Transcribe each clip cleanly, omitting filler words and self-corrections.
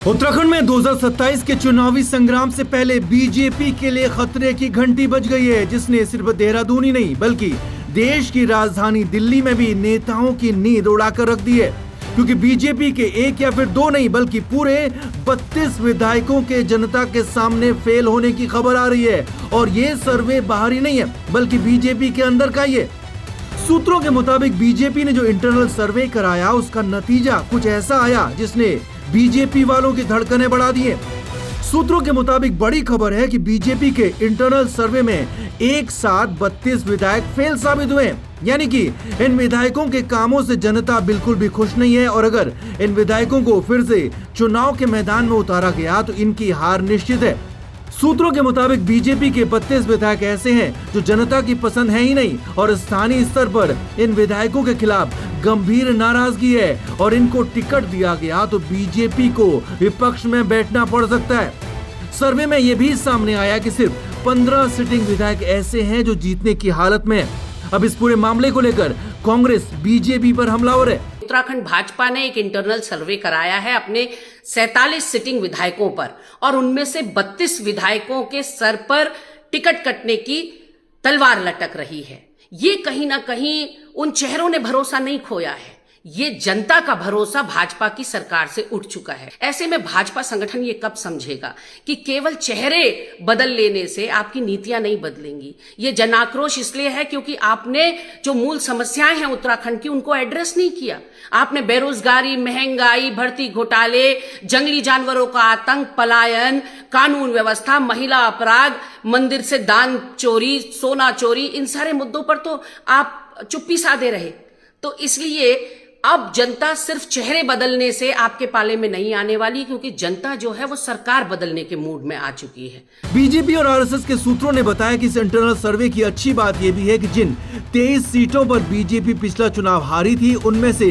उत्तराखंड में 2027 के चुनावी संग्राम से पहले बीजेपी के लिए खतरे की घंटी बज गई है, जिसने सिर्फ देहरादून ही नहीं बल्कि देश की राजधानी दिल्ली में भी नेताओं की नींद उड़ाकर रख दी है। क्योंकि बीजेपी के एक या फिर दो नहीं बल्कि पूरे 32 विधायकों के जनता के सामने फेल होने की खबर आ रही है। और ये सर्वे बाहरी नहीं है बल्कि बीजेपी के अंदर का ही है। सूत्रों के मुताबिक बीजेपी ने जो इंटरनल सर्वे कराया उसका नतीजा कुछ ऐसा आया जिसने बीजेपी वालों की धड़कनें बढ़ा दी है। सूत्रों के मुताबिक बड़ी खबर है कि बीजेपी के इंटरनल सर्वे में एक साथ 32 विधायक फेल साबित हुए। यानी कि इन विधायकों के कामों से जनता बिल्कुल भी खुश नहीं है और अगर इन विधायकों को फिर से चुनाव के मैदान में उतारा गया तो इनकी हार निश्चित है। सूत्रों के मुताबिक बीजेपी के 32 विधायक ऐसे हैं जो जनता की पसंद है ही नहीं और स्थानीय स्तर पर इन विधायकों के खिलाफ गंभीर नाराजगी है और इनको टिकट दिया गया तो बीजेपी को विपक्ष में बैठना पड़ सकता है। सर्वे में यह भी सामने आया कि सिर्फ 15 सिटिंग विधायक ऐसे हैं जो जीतने की हालत में है। अब इस पूरे मामले को लेकर कांग्रेस बीजेपी पर हमलावर है। उत्तराखंड भाजपा ने एक इंटरनल सर्वे कराया है अपने 47 सिटिंग विधायकों पर और उनमें से 32 विधायकों के सर पर टिकट कटने की तलवार लटक रही है। ये कहीं ना कहीं उन चेहरों ने भरोसा नहीं खोया है, ये जनता का भरोसा भाजपा की सरकार से उठ चुका है। ऐसे में भाजपा संगठन ये कब समझेगा कि केवल चेहरे बदल लेने से आपकी नीतियां नहीं बदलेंगी। ये जनाक्रोश इसलिए है क्योंकि आपने जो मूल समस्याएं हैं उत्तराखंड की उनको एड्रेस नहीं किया। आपने बेरोजगारी, महंगाई, भर्ती घोटाले, जंगली जानवरों का आतंक, पलायन, कानून व्यवस्था, महिला अपराध, मंदिर से दान चोरी, सोना चोरी, इन सारे मुद्दों पर तो आप चुप्पी साधे रहे। तो इसलिए अब जनता सिर्फ चेहरे बदलने से आपके पाले में नहीं आने वाली, क्योंकि जनता जो है वो सरकार बदलने के मूड में आ चुकी है। बीजेपी और आरएसएस के सूत्रों ने बताया कि इस इंटरनल सर्वे की अच्छी बात यह भी है कि जिन 23 सीटों पर बीजेपी पिछला चुनाव हारी थी उनमें से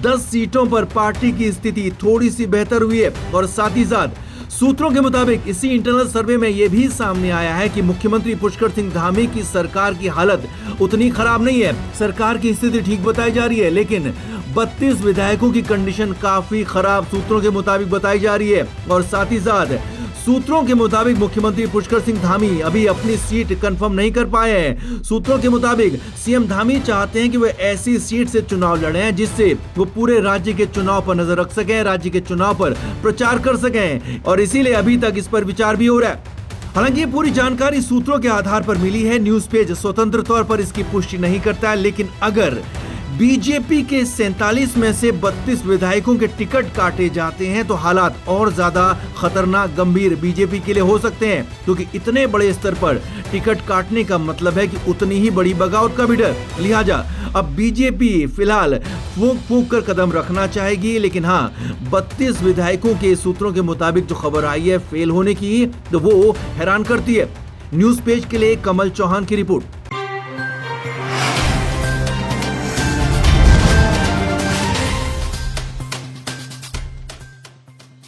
10 सीटों पर पार्टी की स्थिति थोड़ी सी बेहतर हुई है। और साथ ही साथ सूत्रों के मुताबिक इसी इंटरनल सर्वे में यह भी सामने आया है कि मुख्यमंत्री पुष्कर सिंह धामी की सरकार की हालत उतनी खराब नहीं है। सरकार की स्थिति ठीक बताई जा रही है लेकिन 32 विधायकों की कंडीशन काफी खराब सूत्रों के मुताबिक बताई जा रही है। और साथ ही साथ सूत्रों के मुताबिक मुख्यमंत्री पुष्कर सिंह धामी अभी अपनी सीट कंफर्म नहीं कर पाए हैं। सूत्रों के मुताबिक सीएम धामी चाहते हैं कि वे ऐसी सीट से चुनाव लड़ें जिससे वो पूरे राज्य के चुनाव पर नजर रख सकें, राज्य के चुनाव पर प्रचार कर सकें और इसीलिए अभी तक इस पर विचार भी हो रहा है। हालांकि ये पूरी जानकारी सूत्रों के आधार पर मिली है। न्यूज पेज स्वतंत्र तौर पर इसकी पुष्टि नहीं करता है, लेकिन अगर बीजेपी के 47 में से 32 विधायकों के टिकट काटे जाते हैं तो हालात और ज्यादा खतरनाक, गंभीर बीजेपी के लिए हो सकते हैं। क्योंकि इतने बड़े स्तर पर टिकट काटने का मतलब है कि उतनी ही बड़ी बगावत का भी डर। लिहाजा अब बीजेपी फिलहाल फूंक फूंक कर कदम रखना चाहेगी, लेकिन हाँ 32 विधायकों के सूत्रों के मुताबिक जो खबर आई है फेल होने की, तो वो हैरान करती है। न्यूज पेज के लिए कमल चौहान की रिपोर्ट।